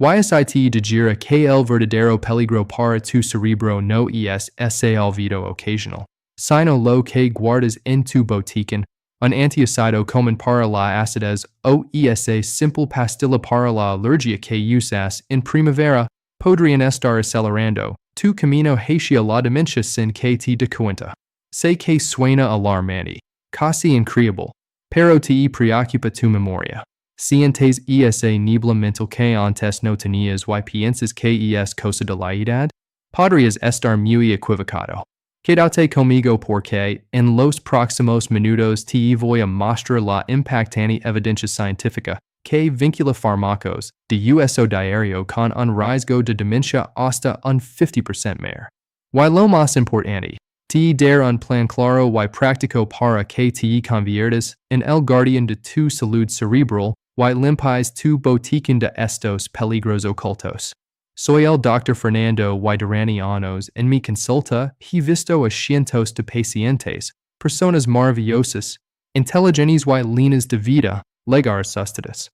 Ysit de gira que el verdadero peligro para tu cerebro no es ese olvido occasional, sino lo que guardas en tu botiquín, un antiácido común para la acidez o esa simple pastilla para la alergia que usas en primavera, podrían estar acelerando tu camino hacia la demencia sin que te de cuenta. Sé que suena alarmante, casi increíble, pero te preocupa tu memoria. Sientes esa niebla mental que antes no tenías y piensas que es cosa de la edad? Podrías estar muy equivocado. Quédate conmigo porque en los próximos minutos te voy a mostrar la impactante evidencia científica que vincula fármacos de uso diario con un riesgo de demencia hasta un 50% mayor. Y lo más importante, te dar un plan claro y práctico para que te conviertas en el guardián de tu salud cerebral y limpies tu botiquín de estos peligros ocultos. Soy el Dr. Fernando y durante años en mi consulta he visto a cientos de pacientes, personas maravillosas, inteligentes y llenas de vida, llegar asustadas.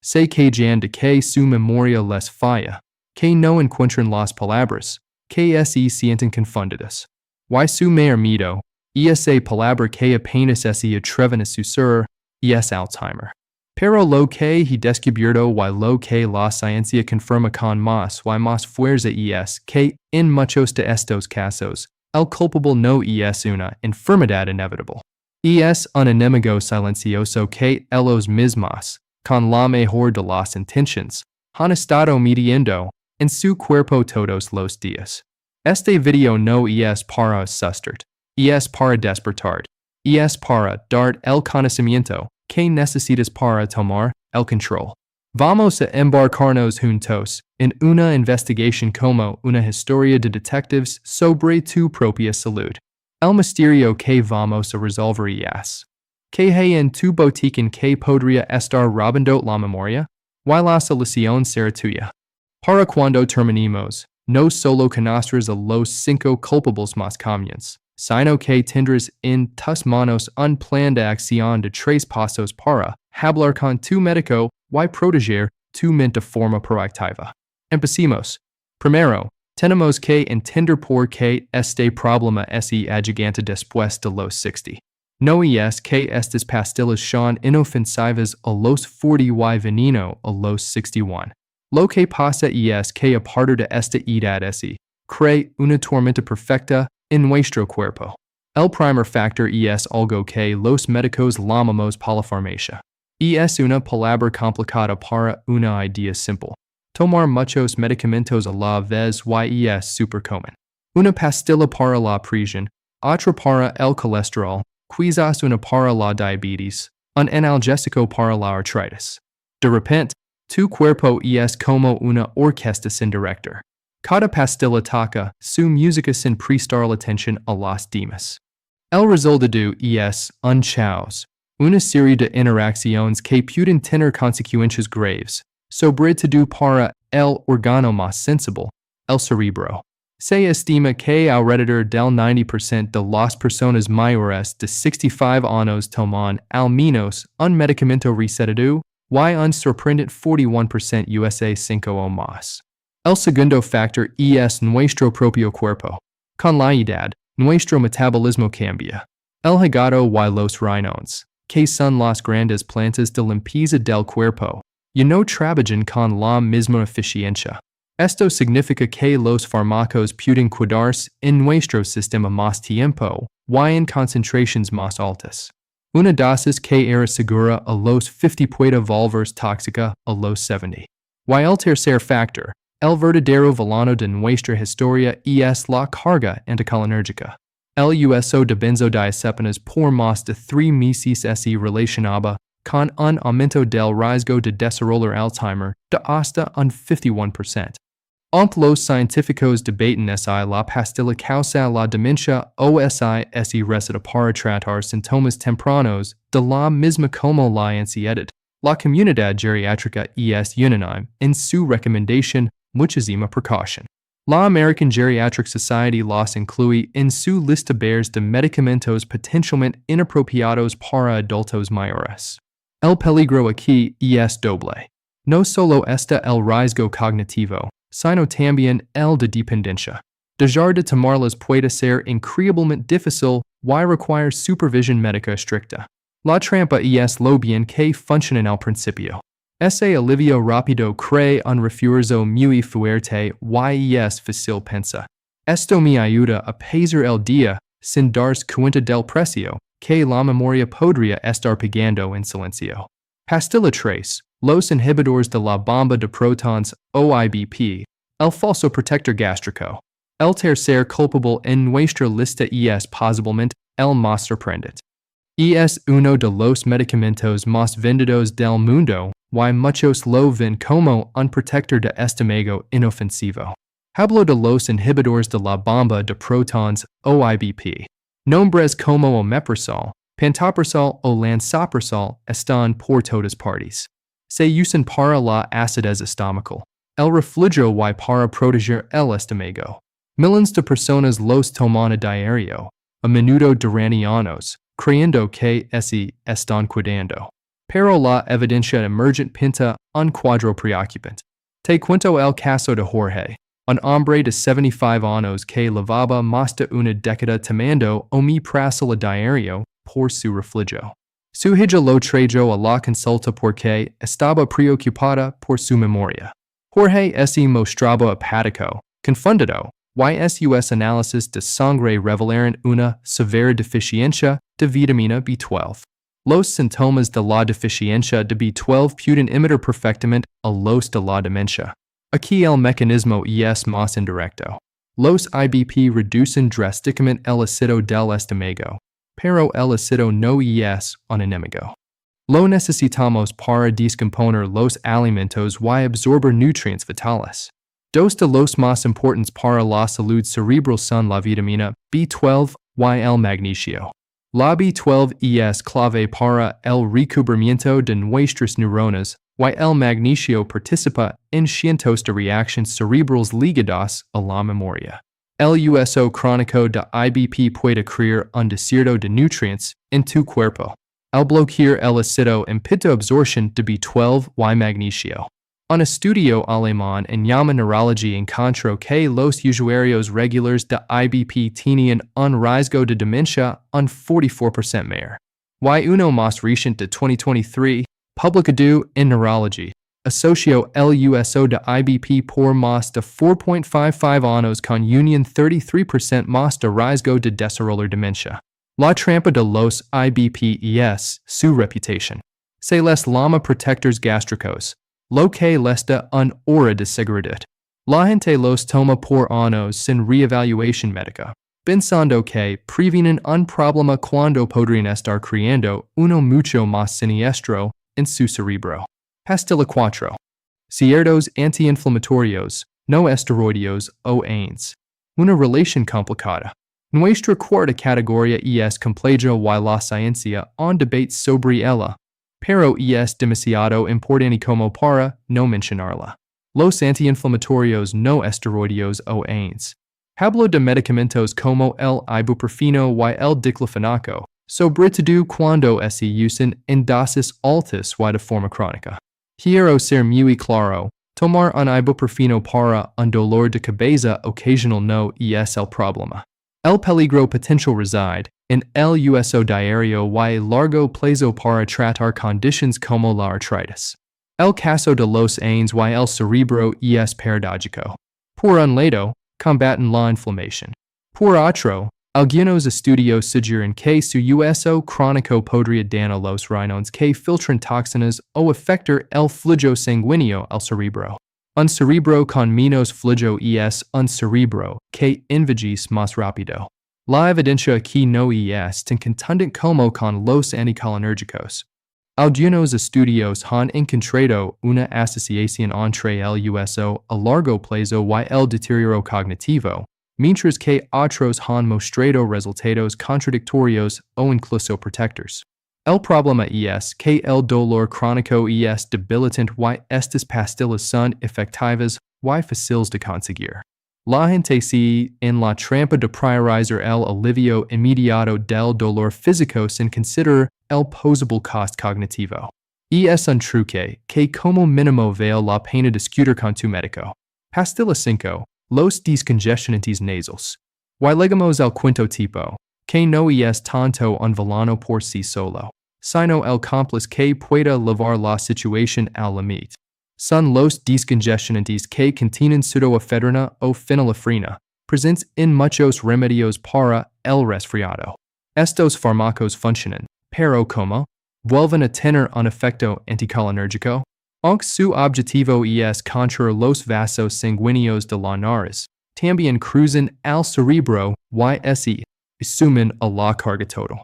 Sé que ya de que su memoria les falla, que no encuentran las palabras, que se sienten confundidas. Y su mayor miedo, esa palabra que apenas se atreven a usar, es Alzheimer. Pero lo que he descubierto y lo que la ciencia confirma con más y más fuerza es que, en muchos de estos casos, el culpable no es una enfermedad inevitable. Es un enemigo silencioso que ellos mismos, con la mejor de las intenciones, han estado midiendo en su cuerpo todos los días. Este video no es para asustar, es para despertar, es para dar el conocimiento que necesitas para tomar el control. Vamos a embarcarnos juntos en una investigación como una historia de detectives sobre tu propia salud. El misterio que vamos a resolver es que hay en tu botiquín que podría estar robando la memoria, y la solución será tuya. Para cuando terminemos, no solo conocerás a los 5 culpables más comunes, sino que tendrás en tus manos un plan de acción de 3 pasos para hablar con tu médico y proteger tu mente de forma proactiva. Empecemos. Primero, tenemos que entender por qué este problema es gigante después de los 60. No es que estas pastillas son inofensivas a los 40 y veneno a los 61. Lo que pasa es que a partir de esta edad crea una tormenta perfecta en nuestro cuerpo. El primer factor es algo que los médicos llamamos polifarmacia. Es una palabra complicada para una idea simple. Tomar muchos medicamentos a la vez y es super común. Una pastilla para la presión, otra para el colesterol, quizás una para la diabetes, un analgésico para la artritis. De repente, tu cuerpo es como una orquesta sin director. Cada pastilla toca su música sin prestar la atención a las demás. El resultado es un caos, una serie de interacciones que pueden tener consecuencias graves, sobre todo para el órgano más sensible, el cerebro. Se estima que alrededor del 90% de las personas mayores de 65 años toman al menos un medicamento recetado y un sorprendente 41% usa 5 o más. El segundo factor es nuestro propio cuerpo. Con la edad, nuestro metabolismo cambia. El hígado y los riñones, que son las grandes plantas de limpieza del cuerpo, ya no trabajan con la misma eficiencia. Esto significa que los fármacos pueden quedarse en nuestro sistema más tiempo y en concentraciones más altas. Una dosis que era segura a los 50 puede volverse tóxica a los 70. Y el tercer factor, el verdadero villano de nuestra historia es la carga anticolinérgica. El uso de benzodiazepinas por más de 3 meses se relacionaba con un aumento del riesgo de desarrollar Alzheimer de hasta un 51%. Aunque los científicos debaten si la pastilla causa la demencia o si es receta para tratar síntomas tempranos de la misma como la ansiedad, la comunidad geriátrica es unánime en su recomendación muchísima precaución. La American Geriatric Society los incluye en su lista bears de medicamentos potencialmente inapropiados para adultos mayores. El peligro aquí es doble. No solo esta el riesgo cognitivo, sino también el de dependencia. Dejar de tomarlas puede ser increíblemente difícil y require supervisión médica estricta. La trampa es lo bien que funcionan al principio. Ese alivio rápido crea un refuerzo muy fuerte y es fácil pensa. Esto me ayuda a pasar el día sin darse cuenta del precio que la memoria podría estar pagando en silencio. Pastilla 3. Los inhibidores de la bomba de protons OIBP. El falso protector gástrico. El tercer culpable en nuestra lista es posiblemente el más sorprendente. Es uno de los medicamentos más vendidos del mundo y muchos lo ven como un protector de estómago inofensivo. Hablo de los inhibidores de la bomba de protons OIBP. Nombres como omeprazole, pantoprazole o lansoprazole están por todas partes. Se usan para la acidez estomacal, el reflujo y para proteger el estómago. Millones de personas los toman a diario, a menudo durante años, creyendo que se están cuidando. Pero la evidencia emergente pinta un cuadro preocupante. Te cuento el caso de Jorge, un hombre de 75 años que llevaba más de una década tomando omeprazole a diario por su reflujo. Su hija lo trajo a la consulta porque estaba preocupada por su memoria. Jorge se mostraba apático, confundido, y sus análisis de sangre revelaron una severa deficiencia de vitamina B12. Los síntomas de la deficiencia de B12 pueden imitar perfectamente a los de la demencia. Aquí el mecanismo es más indirecto. Los IBP reducen drásticamente el ácido del estómago, pero el ácido no es un enemigo. Lo necesitamos para descomponer los alimentos y absorber nutrientes vitales. Dos de los más importantes para la salud cerebral son la vitamina B12 y el magnesio. La B12 es clave para el recubrimiento de nuestras neuronas y el magnesio participa en cientos de reacciones cerebrales ligadas a la memoria. El uso crónico de IBP puede crear un desierto de nutrientes en tu cuerpo. Al bloquear el ácido impide absorción de B12 y magnesio. Un estudio alemán en llama neurology encontró que los usuarios regulares de IBP tenían un riesgo de demencia un 44% mayor. Y uno más reciente de 2023, publicado en Neurology, asoció el uso de IBP por más de 4.55 años con un 33% más de riesgo de desarrollar demencia. La trampa de los IBP es su reputación. Se les llama protectores gástricos, lo que les da un aura de seguridad. La gente los toma por años sin reevaluación médica, pensando que previenen un problema cuando podrían estar creando uno mucho más siniestro en su cerebro. Pastilla 4. Ciertos antiinflamatorios, no esteroideos o AINES. Una relación complicada. Nuestra cuarta categoría es compleja y la ciencia un debate sobre ella, pero es demasiado importante como para no mencionarla. Los antiinflamatorios no esteroideos o AINES. Hablo de medicamentos como el ibuprofeno y el diclofenaco, sobre todo cuando se usan en dosis altas y de forma crónica. Quiero ser muy claro, tomar un ibuprofeno para un dolor de cabeza ocasional no es el problema. El peligro potencial reside en el uso diario y largo plazo para tratar condiciones como la artritis. El caso de los AINES y el cerebro es paradójico. Por un lado, combaten la inflamación. Por otro, algunos estudios sugieren que su uso crónico podría dañar los riñones que filtran toxinas o afectar el flujo sanguíneo al cerebro. Un cerebro con menos flujo es un cerebro que envejece más rápido. La evidencia aquí no es tan contundente como con los anticolinérgicos. Algunos estudios han encontrado una asociación entre el uso a largo plazo y el deterioro cognitivo, mientras que otros han mostrado resultados contradictorios o incluso protectores. El problema es que el dolor crónico es debilitante y estas pastillas son efectivas y fáciles de conseguir. La gente sigue en la trampa de priorizar el alivio inmediato del dolor físico sin considerar el posible costo cognitivo. Es un truque que como mínimo vale la pena discutir con tu médico. Pastilla 5. Los descongestionantes nasales. Y llegamos al quinto tipo, que no es tanto un villano por sí solo, sino el cómplice que puede llevar la situación al límite. Son los descongestionantes que contienen pseudoephedrina o phenylephrina, presentes en muchos remedios para el resfriado. Estos fármacos funcionan, pero como vuelven a tener un efecto anticolinérgico, aunque su objetivo es contra los vasos sanguíneos de la nariz, también cruzan al cerebro y suman a la carga total.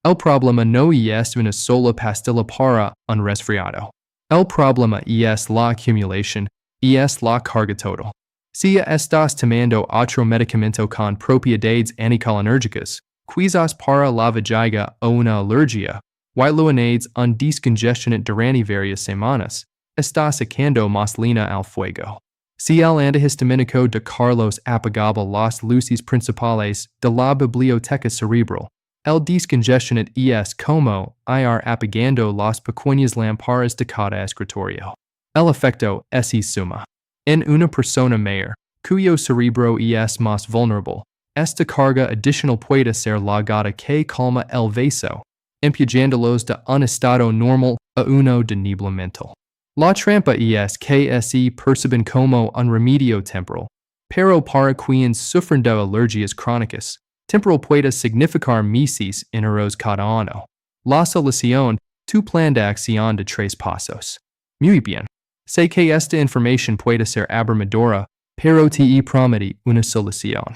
El problema no es una sola pastilla para un resfriado. El problema es la acumulación, es la carga total. Si estás tomando otro medicamento con propiedades anticolinérgicas, quizás para la vejiga o una alergia, y lo añades un descongestionant durante varias semanas, estás sacando más leña al fuego. Si el antihistamínico de Carlos apagaba las luces principales de la biblioteca cerebral, el descongestionant es como ir apagando las pequeñas lámparas de cada escritorio. El efecto es suma. En una persona mayor, cuyo cerebro es más vulnerable, esta carga adicional puede ser la gota que calma el vaso, empujándolos de un estado normal a uno de niebla mental. La trampa es que se perciben como un remedio temporal, pero para quienes sufren de alergias crónicas, temporal puede significar meses enteros cada año. La solución, tu plan de acción de 3 pasos. Muy bien. Sé que esta información puede ser abrumadora, pero te prometí una solución.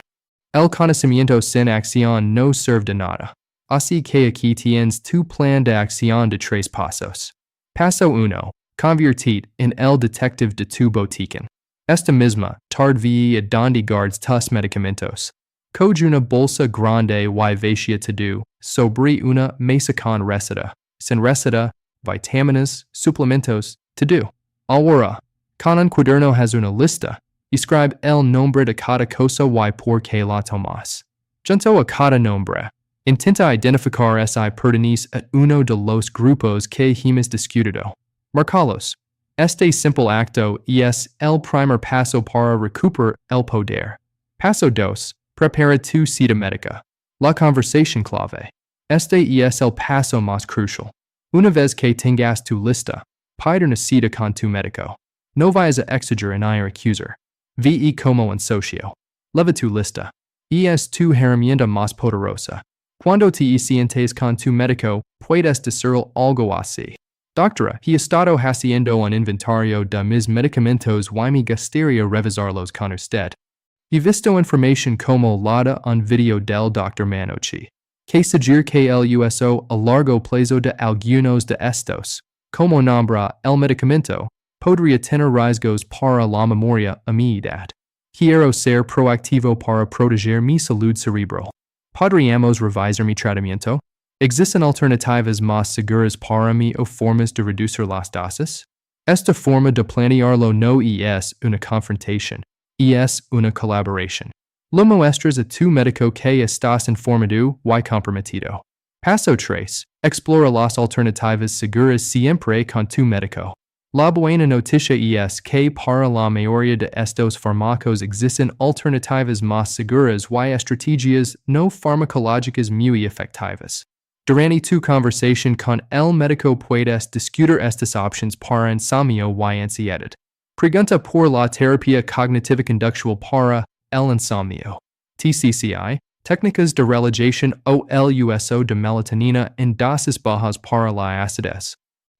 El conocimiento sin acción no sirve de nada. Así que aquí tienes tu plan de acción de 3 pasos. Paso 1. Convertir en el detective de tu botiquín. Esta misma tarde a donde guardas tus medicamentos. Coge una bolsa grande y vacía todo, sobre una mesa con receta, sin receta, vitaminas, suplementos, todo. Ahora, con un cuaderno haz una lista. Escribe el nombre de cada cosa y por qué la tomas. Junto a cada nombre, intenta identificar si pertenece a uno de los grupos que hemos discutido. Marcalos. Este simple acto es el primer paso para recuperar el poder. Paso 2. Prepara tu cita médica. La conversación clave. Este es el paso más crucial. Una vez que tengas tu lista, pide una cita con tu médico. No vayas a exagerar en ir accusar. Ve como un socio. Leva tu lista. Es tu herramienta más poderosa. Cuando te sientes con tu médico, puedes decir algo así. Doctora, he estado haciendo un inventario de mis medicamentos y me gustaría revisarlos con usted. He visto información como la de un video del Dr. Manochi, que sugiere que el uso a largo plazo de algunos de estos, como nombra el medicamento, podría tener riesgos para la memoria a mi edad. Quiero ser proactivo para proteger mi salud cerebral. ¿Podríamos revisar mi tratamiento? ¿Existen alternativas más seguras para mí o formas de reducir las dosis? Esta forma de planearlo no es una confrontación, es una colaboración. Lo muestras a tu médico que estás informado y comprometido. Paso 3. Explora las alternativas seguras siempre con tu médico. La buena noticia es que para la mayoría de estos fármacos existen alternativas más seguras y estrategias no farmacológicas muy efectivas. Durante tu conversación con el médico puedes discutir estas opciones para insomnio y ansiedad. Pregunta por la terapia cognitivo-conductual para el insomnio. TCCI, técnicas de relajación o el uso de melatonina en dosis bajas para la acidez.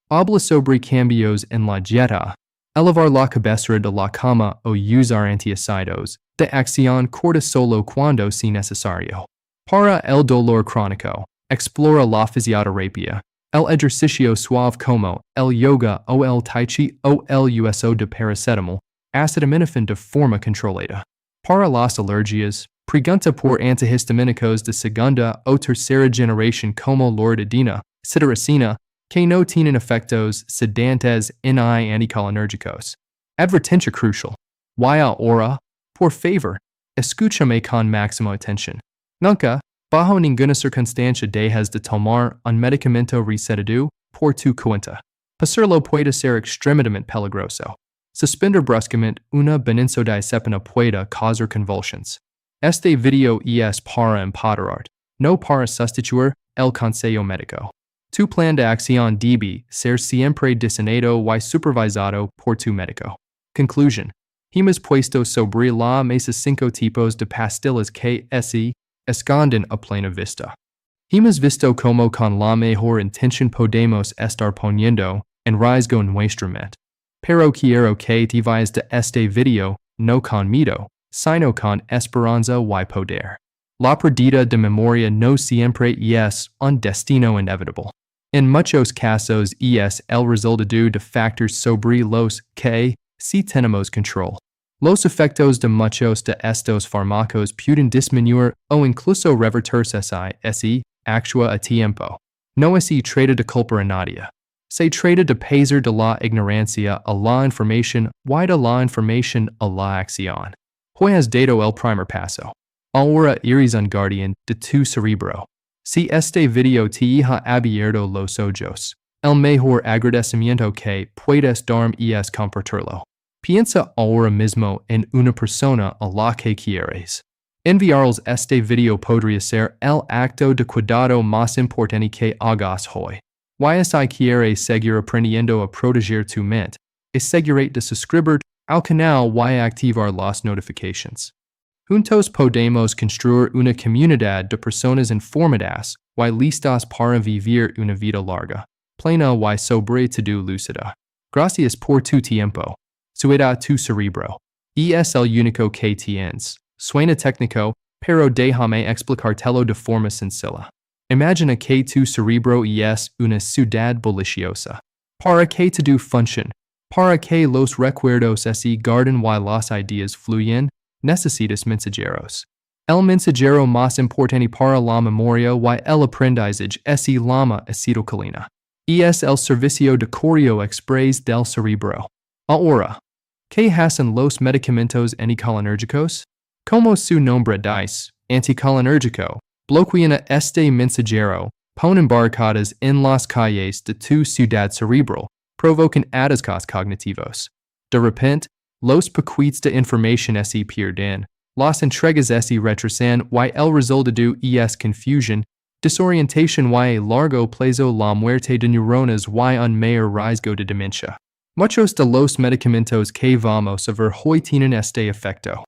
Habla sobre cambios en la dieta, elevar la cabecera de la cama o usar antiácidos de acción corta solo cuando sea necesario. Para el dolor crónico, explora la fisioterapia, el ejercicio suave como el yoga o el tai chi o el uso de paracetamol, acetaminofén de forma controlada. Para las alergias, pregunta por antihistamínicos de segunda o tercera generación como loratadina, cetiricina, que no tienen efectos sedantes ni anticolinérgicos. Advertencia crucial. Y ahora, por favor, escúchame con máxima atención. Nunca, bajo ninguna circunstancia dejas de tomar un medicamento recetado por tu cuenta. Pasarlo puede ser extremadamente peligroso. Suspender bruscamente una benzodiazepina puede causar convulsions. Este video es para empoderar, no para sustituir el consejo médico. Tu plan de acción debe ser siempre diseñado y supervisado por tu médico. Conclusion. Hemos puesto sobre la mesa 5 tipos de pastillas que se esconden a plena vista. Hemos visto cómo con la mejor intención podemos estar poniendo en riesgo nuestra mente. Pero quiero que te vayas de este video, no con miedo, sino con esperanza y poder. La pérdida de memoria no siempre es un destino inevitable. En muchos casos es el resultado de factores sobre los que sí tenemos control. Los efectos de muchos de estos fármacos pueden disminuir o incluso revertirse si actúa a tiempo. No se trata de culpar a nadie. Se trata de pasar de la ignorancia a la información y de la información a la acción. Hoy has dado el primer paso. Ahora eres un guardián de tu cerebro. Si este video te ha abierto los ojos, el mejor agradecimiento que puedes darme es compartirlo. Piensa ahora mismo en una persona a la que quieres. Enviarles este video podría ser el acto de cuidado más importante que hagas hoy. Si quieres seguir aprendiendo a proteger tu mente, asegúrate de suscribirte al canal y activar las notifications. Juntos podemos construir una comunidad de personas informadas y listas para vivir una vida larga, plena y sobre todo lúcida. Gracias por tu tiempo. Suena tu cerebro. Es el único que tienes. Suena técnico, pero déjame explicártelo de forma sencilla. Imagina que tu cerebro es una ciudad bulliciosa. Para que todo funcione, para que los recuerdos se guarden y las ideas fluyan, necesitas mensajeros. El mensajero más importante para la memoria y el aprendizaje es la acetilcolina. Es el servicio de correo express del cerebro. Ahora, ¿qué hacen los medicamentos anticolinérgicos? Como su nombre dice, anticolinérgico, bloquean a este mensajero, ponen barricadas en las calles de tu ciudad cerebral, provocan atascos cognitivos. De repente, los paquetes de información se pierden, las entregas se retrasan y el resultado es confusión, desorientación y a largo plazo la muerte de neuronas y un mayor riesgo de demencia. Muchos de los medicamentos que vamos a ver hoy tienen este efecto.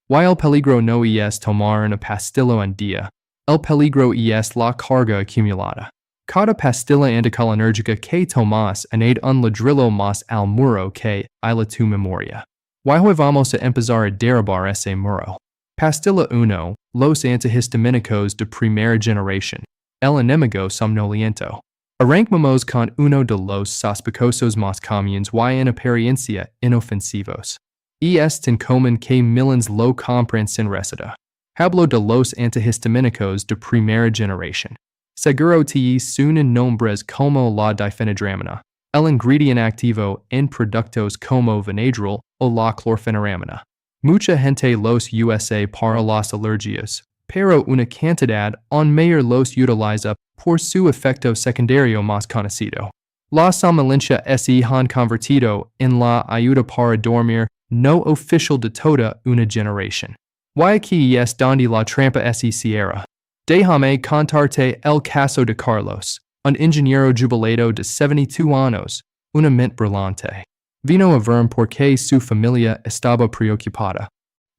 Y el peligro no es tomar una pastilla al día, el peligro es la carga acumulada. Cada pastilla anticolinérgica que tomas añade un ladrillo más al muro que a tu memoria. Y hoy vamos a empezar a derribar ese muro. Pastilla 1, los antihistamínicos de primera generación, el enemigo somnoliento. Arrancamos con uno de los sospechosos más comunes y en apariencia inofensivos. Es tan común que millones lo compran sin receta. Hablo de los antihistamínicos de primera generación. Seguro te suenan nombres como la difenidramina, el ingrediente activo en productos como Benadryl o la chlorpheniramina. Mucha gente los usa para las alergias, pero una cantidad aún mayor los utiliza por su efecto secundario más conocido. La somnolencia se han convertido en la ayuda para dormir no oficial de toda una generación. Y aquí es donde la trampa se cierra. Déjame contarte el caso de Carlos, un ingeniero jubilado de 72 años, una mente brillante. Vino a verme porque su familia estaba preocupada.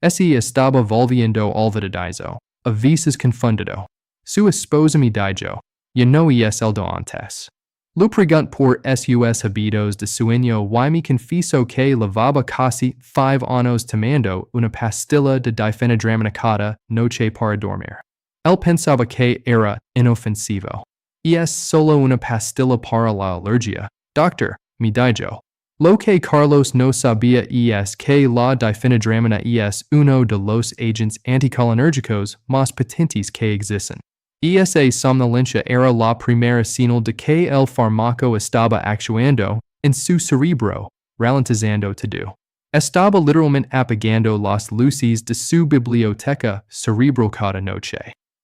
Estaba volviendo olvidadizo, a veces confundido. Su esposa me dijo, ya no es el de antes. Lo pregunté por sus hábitos de sueño y me confieso que llevaba casi 5 años tomando una pastilla de difenidramina cada noche para dormir. Él pensaba que era inofensivo. Es solo una pastilla para la alergia, doctor, me dijo. Lo que Carlos no sabía es que la difenidramina es uno de los agentes anticolinérgicos más potentes que existen. Esa somnolencia era la primera señal de que el fármaco estaba actuando en su cerebro, ralentizando todo. Estaba literalmente apagando las luces de su biblioteca cerebral cada noche.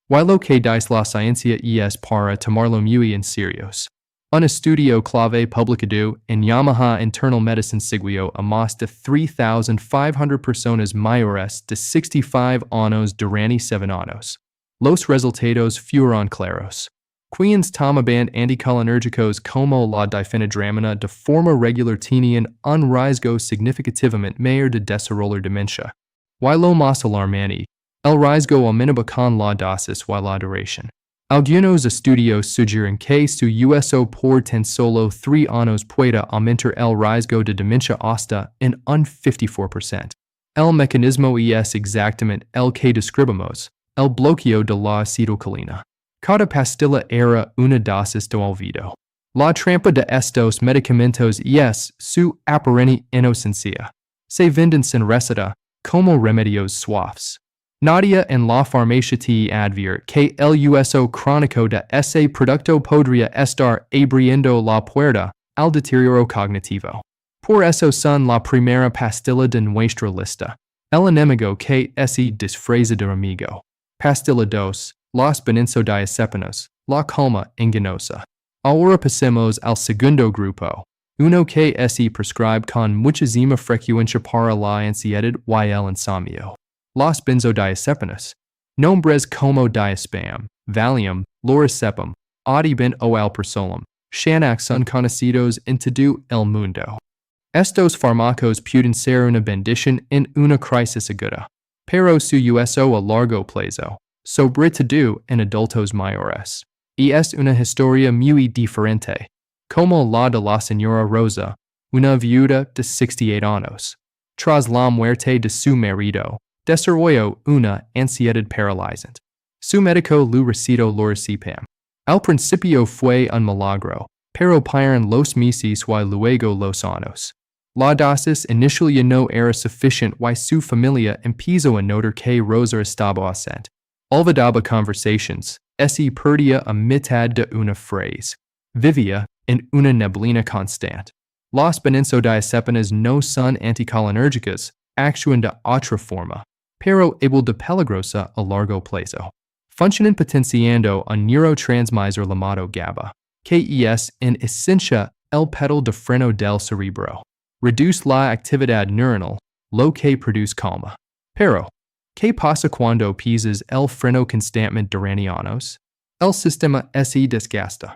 Y lo que dice la ciencia es para tomarlo muy en serio. Un estudio clave publicado en Yamaha Internal Medicine siguió a más de 3,500 personas mayores de 65 años durante 7 años. Los resultados fueron claros. Quienes tomaban anticolinérgicos como la difenidramina de forma regular tenían un riesgo significativamente mayor de desarrollar demencia. Y lo más alarmante, el riesgo aumentaba con la dosis y la duración. Algunos estudios sugieren que su uso por tan solo 3 años puede aumentar el riesgo de demencia hasta en un 54%. El mecanismo es exactamente el que describimos, el bloqueo de la acetilcolina. Cada pastilla era una dosis de olvido. La trampa de estos medicamentos es su aparente inocencia. Se venden sin receta, como remedios suaves. Nadie en la farmacia te advierte que el uso crónico de ese producto podría estar abriendo la puerta al deterioro cognitivo. Por eso son la primera pastilla de nuestra lista. El enemigo que es disfraza de amigo. Pastilla 2. Los benzodiazepinas, la calma engañosa. Ahora pasemos al segundo grupo. Uno que es prescribe con muchísima frecuencia para la ansiedad y el insomnio. Los benzodiazepinas. Nombres como diazepam, Valium, lorazepam, Audibin o alprazolam, Xanax son conocidos en todo el mundo. Estos fármacos pueden ser una bendición en una crisis aguda, pero su uso a largo plazo, sobre todo en adultos mayores, y es una historia muy diferente, como la de la señora Rosa, una viuda de 68 años. Tras la muerte de su marido, desarrolló una ansiedad paralizante. Su médico le recetó lorazepam. Al principio fue un milagro, pero pasaron los meses y luego los años. La dosis inicial ya no era suficiente y su familia empezó a notar que Rosa estaba ausente. Olvidaba conversaciones, perdía a mitad de una frase. Vivía en una neblina constante. Las benzodiazepinas no son anticolinérgicas, actúan de otra forma, pero igual de peligrosa a largo plazo. Funcionan potenciando un neurotransmisor llamado GABA, que es en esencia el pedal de freno del cerebro. Reduce la actividad neuronal, lo que produce calma. Pero, ¿qué pasa cuando pisas el freno constantemente durante años? El sistema se desgasta.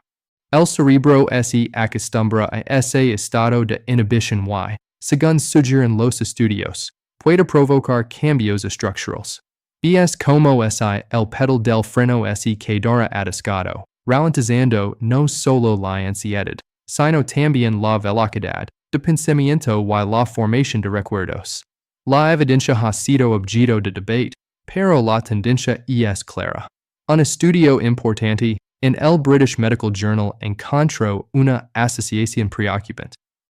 El cerebro se acostumbra a ese estado de inhibición y, según sugieren los estudios, puede provocar cambios estructurales. Es como si el pedal del freno se quedara atascado, ralentizando no solo la ansiedad, sino también la velocidad de pensamiento y la formación de recuerdos. La evidencia ha sido objeto de debate, pero la tendencia es clara. Un estudio importante en el British Medical Journal encontró una asociación preocupante.